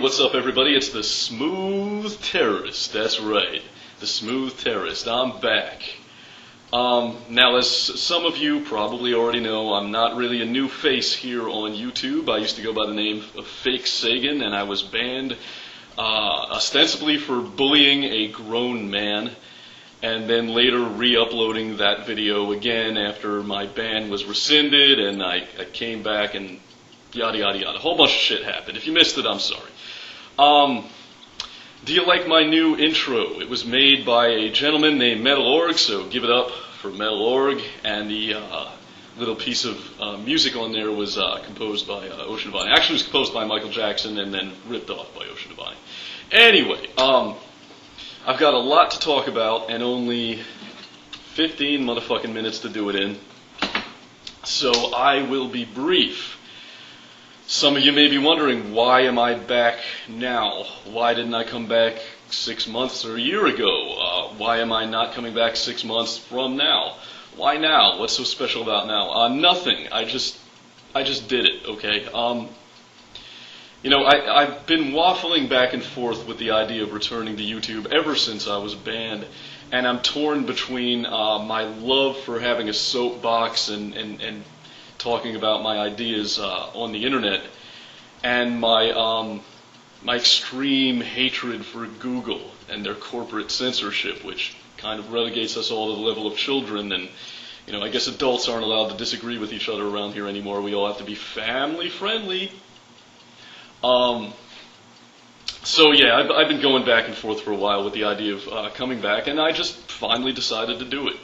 what's up everybody? It's the Smooth Terrorist. That's right, the Smooth Terrorist. I'm back. Now, as some of you probably already know, I'm not really a new face here on YouTube. I used to go by the name of Fake Sagan, and I was banned ostensibly for bullying a grown man, and then later re-uploading that video again after my ban was rescinded, and I came back and yada yada yada. A whole bunch of shit happened. If you missed it, I'm sorry. Do you like my new intro? It was made by a gentleman named Metal Org, so give it up for Metal Org. And the little piece of music on there was composed by Ocean Divine. Actually, it was composed by Michael Jackson and then ripped off by Ocean Divine. Anyway, I've got a lot to talk about and only 15 motherfucking minutes to do it in, so I will be brief. Some of you may be wondering, why am I back now? Why didn't I come back 6 months or a year ago? Why am I not coming back 6 months from now? Why now? What's so special about now? Nothing. I just did it, okay? You know, I've been waffling back and forth with the idea of returning to YouTube ever since I was banned, and I'm torn between my love for having a soapbox and talking about my ideas on the internet, and my extreme hatred for Google and their corporate censorship, which kind of relegates us all to the level of children. And you know, I guess adults aren't allowed to disagree with each other around here anymore. We all have to be family friendly. So yeah, I've been going back and forth for a while with the idea of coming back, and I just finally decided to do it.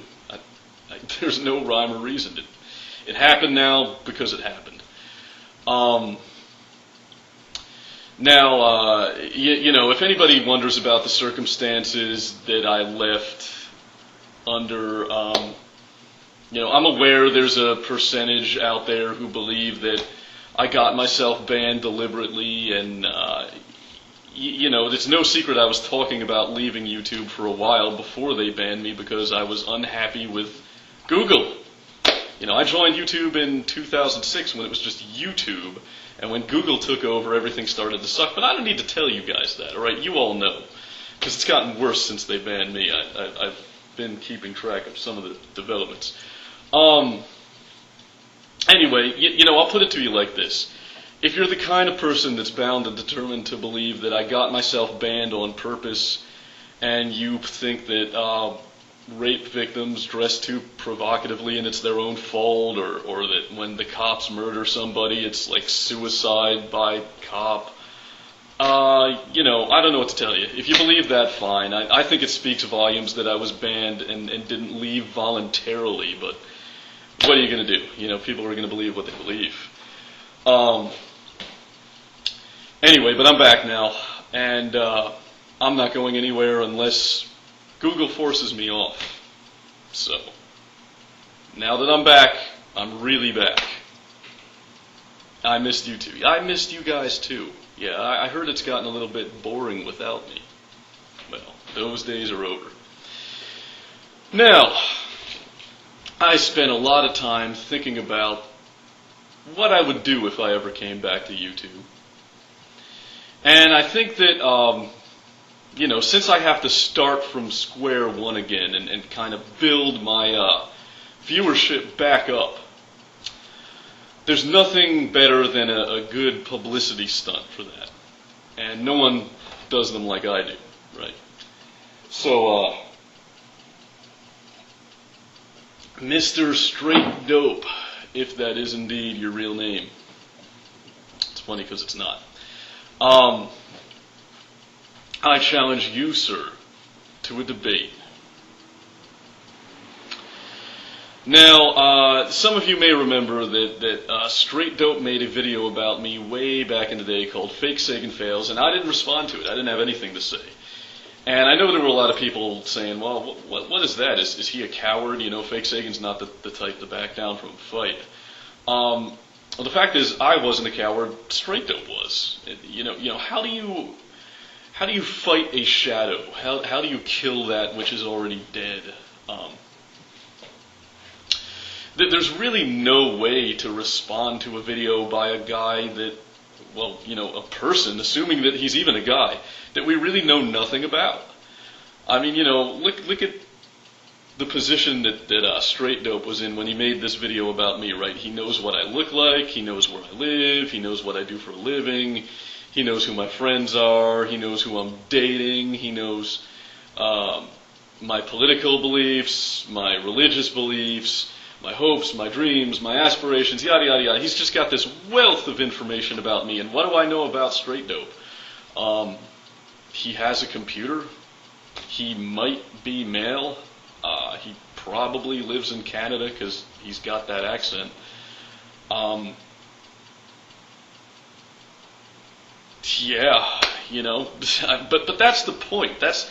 There's no rhyme or reason. It happened now because it happened. Now, you know, if anybody wonders about the circumstances that I left under, you know, I'm aware there's a percentage out there who believe that I got myself banned deliberately, and, you know, it's no secret I was talking about leaving YouTube for a while before they banned me because I was unhappy with Google. You know, I joined YouTube in 2006 when it was just YouTube, and when Google took over, everything started to suck. But I don't need to tell you guys that, all right? You all know, because it's gotten worse since they banned me. I've been keeping track of some of the developments. Anyway, you know, I'll put it to you like this. If you're the kind of person that's bound and determined to believe that I got myself banned on purpose, and you think that rape victims dress too provocatively and it's their own fault, or that when the cops murder somebody it's like suicide by cop, you know, I don't know what to tell you. If you believe that, fine. I think it speaks volumes that I was banned and didn't leave voluntarily, but what are you going to do? You know, people are going to believe what they believe. Anyway, but I'm back now, and I'm not going anywhere unless Google forces me off. So, now that I'm back, I'm really back. I missed you too. I missed you guys too. Yeah, I heard it's gotten a little bit boring without me. Well, those days are over. Now, I spent a lot of time thinking about what I would do if I ever came back to YouTube. And I think that, you know, since I have to start from square one again and kind of build my viewership back up, there's nothing better than a good publicity stunt for that. And no one does them like I do, right? So, Mr. Straight Dope, if that is indeed your real name. It's funny because it's not. I challenge you, sir, to a debate. Now, some of you may remember that Straight Dope made a video about me way back in the day called Fake Sagan Fails, and I didn't respond to it. I didn't have anything to say. And I know there were a lot of people saying, well, what is that? Is he a coward? You know, Fake Sagan's not the type to back down from a fight. Well, the fact is, I wasn't a coward. Straight Dope was. You know, how do you fight a shadow? How do you kill that which is already dead? There's really no way to respond to a video by a guy that well, a person, assuming that he's even a guy, that we really know nothing about. I mean, look at the position that Straight Dope was in when he made this video about me, right? He knows what I look like, he knows where I live, he knows what I do for a living, he knows who my friends are, he knows who I'm dating, he knows my political beliefs, my religious beliefs, my hopes, my dreams, my aspirations, yada, yada, yada. He's just got this wealth of information about me. And what do I know about Straight Dope? He has a computer. He might be male. He probably lives in Canada because he's got that accent. Yeah, but that's the point. That's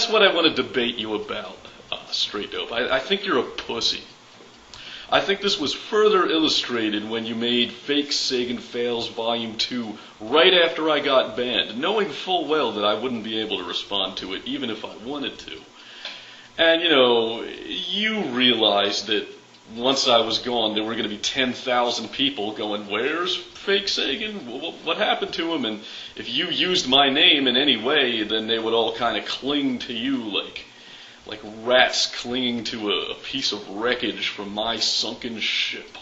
what I want to debate you about, Straight Dope. I think you're a pussy. I think this was further illustrated when you made Fake Sagan Fails Volume 2 right after I got banned, knowing full well that I wouldn't be able to respond to it even if I wanted to. And, you realized that once I was gone, there were going to be 10,000 people going, where's Fake Sagan? What happened to him? And if you used my name in any way, then they would all kind of cling to you like rats clinging to a piece of wreckage from my sunken ship.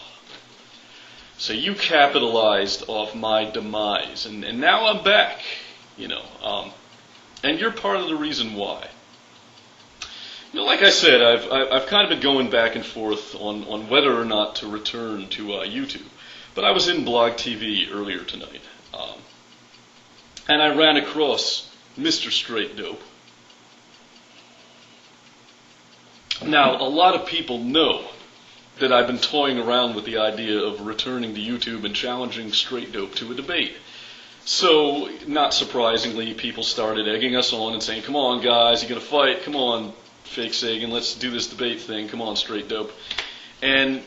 So you capitalized off my demise, and now I'm back, and you're part of the reason why. Like I said, I've kind of been going back and forth on whether or not to return to YouTube, but I was in Blog TV earlier tonight, and I ran across Mr. Straight Dope. Now, a lot of people know that I've been toying around with the idea of returning to YouTube and challenging Straight Dope to a debate. So, not surprisingly, people started egging us on and saying, come on guys, you gonna fight? Come on, Fake Sagan, let's do this debate thing. Come on, Straight Dope. And,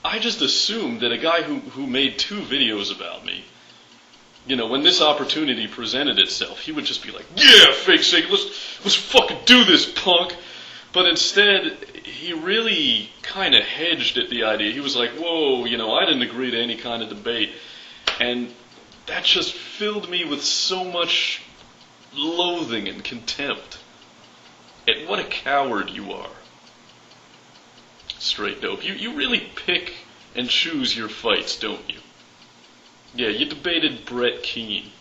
I just assumed that a guy who made 2 videos about me, when this opportunity presented itself, he would just be like, yeah, Fake Sagan, let's fucking do this, punk. But instead, he really kind of hedged at the idea. He was like, whoa, I didn't agree to any kind of debate. And that just filled me with so much loathing and contempt. And what a coward you are, Straight Dope. You really pick and choose your fights, don't you? Yeah, you debated Brett Keane.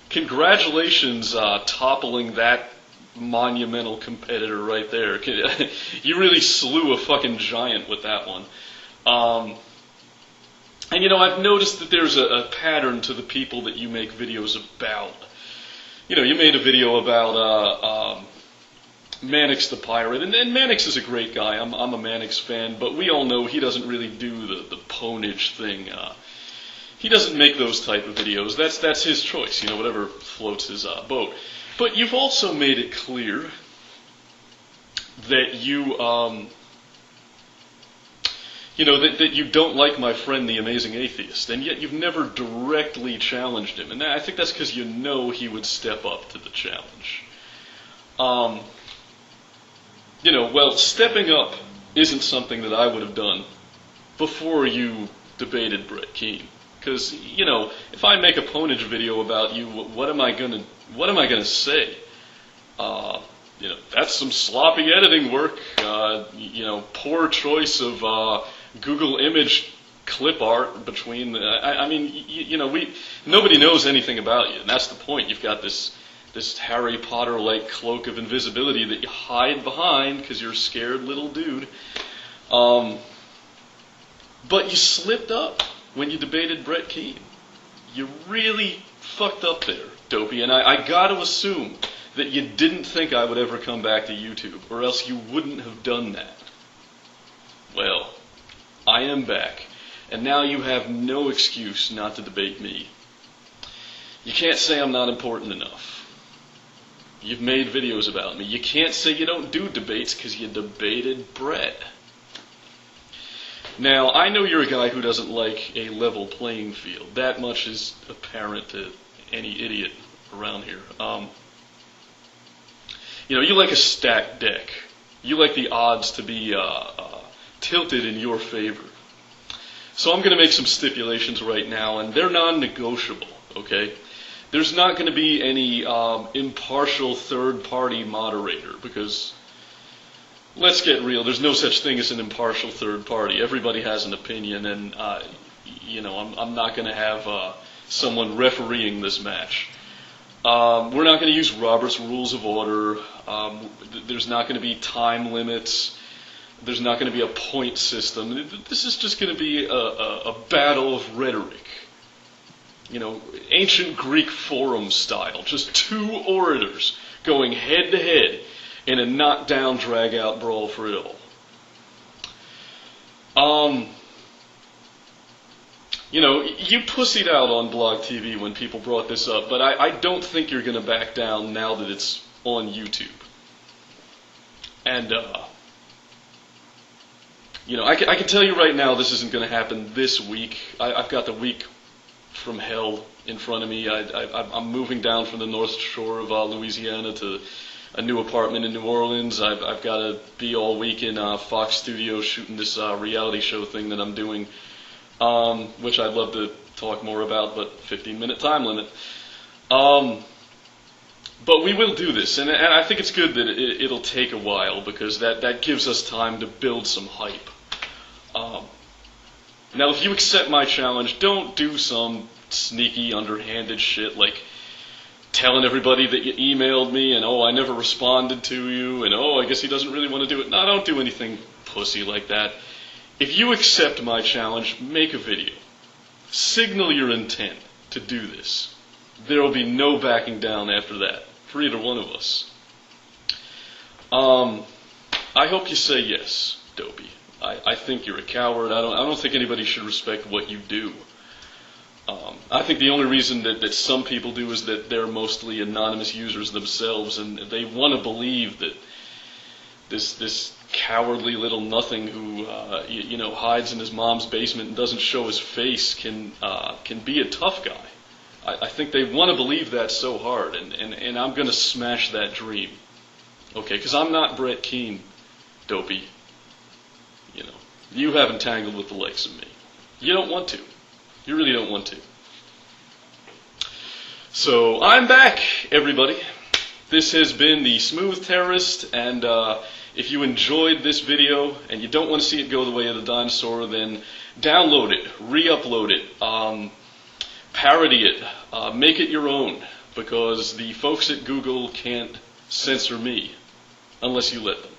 Congratulations toppling that monumental competitor right there. You really slew a fucking giant with that one. And I've noticed that there's a pattern to the people that you make videos about. You made a video about Mannix the Pirate, and Mannix is a great guy. I'm a Mannix fan, but we all know he doesn't really do the ponage thing. He doesn't make those type of videos. That's his choice, whatever floats his boat. But you've also made it clear that you, that you don't like my friend the Amazing Atheist, and yet you've never directly challenged him. And I think that's because you know he would step up to the challenge. Well, stepping up isn't something that I would have done before you debated Brett Keane. Because, if I make a ponage video about you, what am I gonna say? That's some sloppy editing work. Poor choice of Google image clip art between. Nobody knows anything about you, and that's the point. You've got this Harry Potter-like cloak of invisibility that you hide behind because you're a scared little dude. But you slipped up when you debated Brett Keane. You really fucked up there, Dopey, and I gotta assume that you didn't think I would ever come back to YouTube, or else you wouldn't have done that. Well, I am back, and now you have no excuse not to debate me. You can't say I'm not important enough. You've made videos about me. You can't say you don't do debates because you debated Brett. Now, I know you're a guy who doesn't like a level playing field. That much is apparent to any idiot around here. You like a stacked deck. You like the odds to be tilted in your favor. So I'm going to make some stipulations right now, and they're non-negotiable, okay? There's not going to be any impartial third-party moderator, because let's get real, there's no such thing as an impartial third party. Everybody has an opinion, and I'm not going to have someone refereeing this match. We're not going to use Robert's Rules of Order. There's not going to be time limits. There's not going to be a point system. This is just going to be a battle of rhetoric. Ancient Greek forum style. Just two orators going head to head in a knockdown, drag-out brawl for it all. You pussied out on Blog TV when people brought this up, but I don't think you're going to back down now that it's on YouTube. And, I can tell you right now this isn't going to happen this week. I've got the week from hell in front of me. I'm moving down from the North Shore of Louisiana to a new apartment in New Orleans. I've got to be all week in Fox Studios shooting this reality show thing that I'm doing, which I'd love to talk more about, but 15-minute time limit. But we will do this, and I think it's good that it'll take a while, because that gives us time to build some hype. Now, if you accept my challenge, don't do some sneaky, underhanded shit like telling everybody that you emailed me, and I never responded to you, and I guess he doesn't really want to do it. No, don't do anything pussy like that. If you accept my challenge, make a video. Signal your intent to do this. There will be no backing down after that, for either one of us. I hope you say yes, Dopey. I think you're a coward. I don't think anybody should respect what you do. I think the only reason that some people do is that they're mostly anonymous users themselves, and they want to believe that this cowardly little nothing who hides in his mom's basement and doesn't show his face can be a tough guy. I think they want to believe that so hard, and I'm going to smash that dream. Okay, because I'm not Brett Keane, Dopey. You haven't tangled with the likes of me. You don't want to. You really don't want to. So, I'm back, everybody. This has been the Smooth Terrorist, and if you enjoyed this video and you don't want to see it go the way of the dinosaur, then download it, re-upload it, parody it, make it your own, because the folks at Google can't censor me unless you let them.